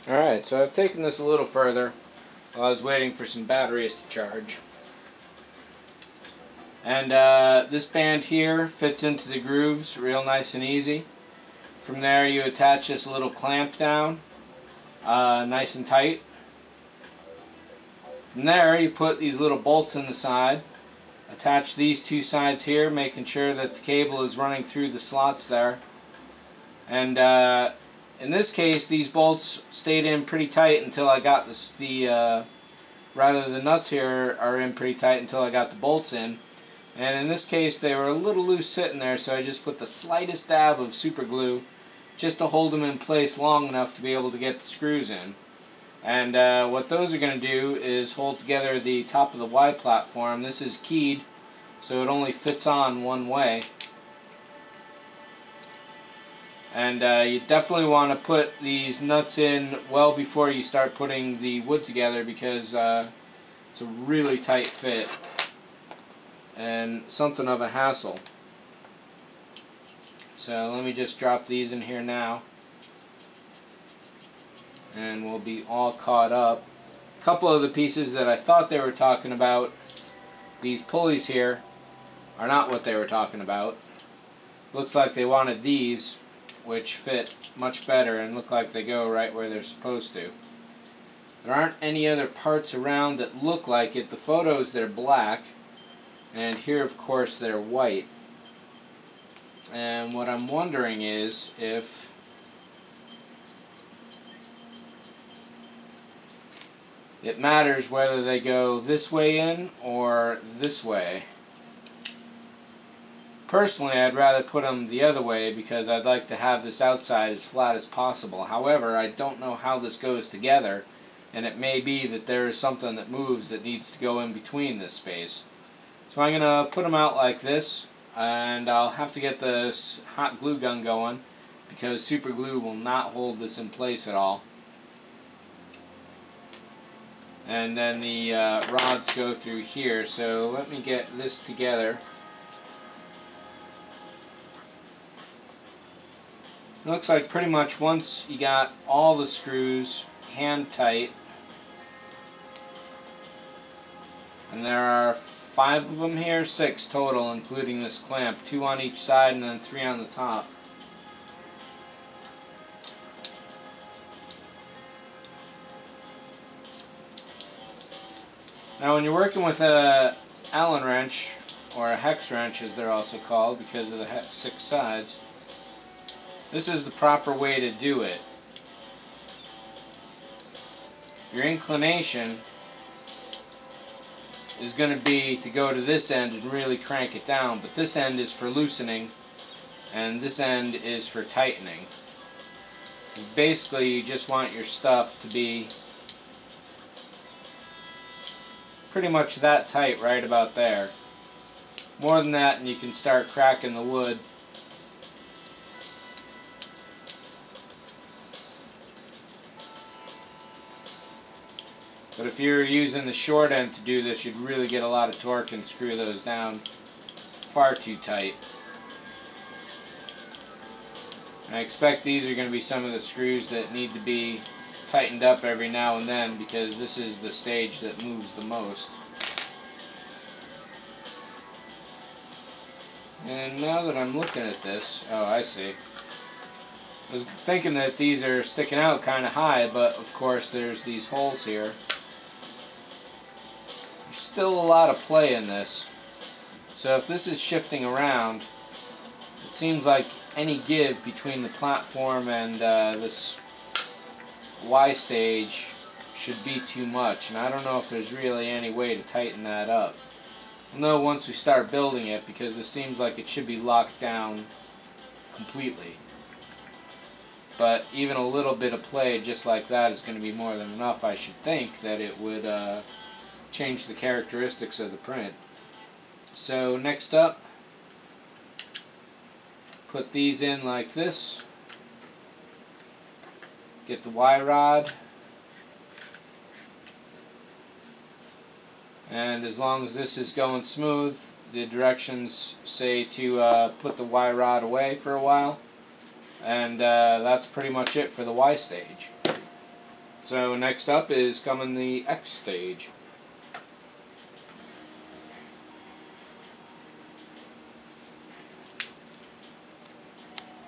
Alright, so I've taken this a little further while I was waiting for some batteries to charge. And this band here fits into the grooves real nice and easy. From there you attach this little clamp down, nice and tight. From there you put these little bolts in the side. Attach these two sides here, making sure that the cable is running through the slots there. And in this case, these bolts stayed in pretty tight until I got the nuts here are in pretty tight until I got the bolts in. And in this case, they were a little loose sitting there, so I just put the slightest dab of super glue just to hold them in place long enough to be able to get the screws in. And what those are going to do is hold together the top of the Y platform. This is keyed, so it only fits on one way. And you definitely want to put these nuts in well before you start putting the wood together, because it's a really tight fit and something of a hassle. So let me just drop these in here now, and we'll be all caught up. A couple of the pieces that I thought they were talking about, these pulleys here, are not what they were talking about. Looks like they wanted these, which fit much better and look like they go right where they're supposed to. There aren't any other parts around that look like it. The photos, they're black, and here of course they're white. And what I'm wondering is if it matters whether they go this way in or this way. Personally, I'd rather put them the other way because I'd like to have this outside as flat as possible. However, I don't know how this goes together, and it may be that there is something that moves that needs to go in between this space. So I'm going to put them out like this, and I'll have to get this hot glue gun going because super glue will not hold this in place at all. And then the rods go through here, so let me get this together. It looks like pretty much once you got all the screws hand tight, and there are 5 of them here, 6 total including this clamp, 2 on each side and then 3 on the top. Now when you're working with a Allen wrench, or a hex wrench as they're also called because of the 6 sides, this is the proper way to do it. Your inclination is going to be to go to this end and really crank it down, but this end is for loosening and this end is for tightening. Basically, you just want your stuff to be pretty much that tight right about there. More than that and you can start cracking the wood. But if you're using the short end to do this, you'd really get a lot of torque and screw those down far too tight. And I expect these are going to be some of the screws that need to be tightened up every now and then because this is the stage that moves the most. And now that I'm looking at this, oh, I see. I was thinking that these are sticking out kind of high, but of course there's these holes here. There's still a lot of play in this. So if this is shifting around, it seems like any give between the platform and this Y stage should be too much, and I don't know if there's really any way to tighten that up. We'll know once we start building it, because this seems like it should be locked down completely. But even a little bit of play just like that is going to be more than enough. I should think that it would change the characteristics of the print. So next up, put these in like this. Get the Y rod, and as long as this is going smooth, the directions say to put the Y rod away for a while, and that's pretty much it for the Y stage. So next up is coming the X stage.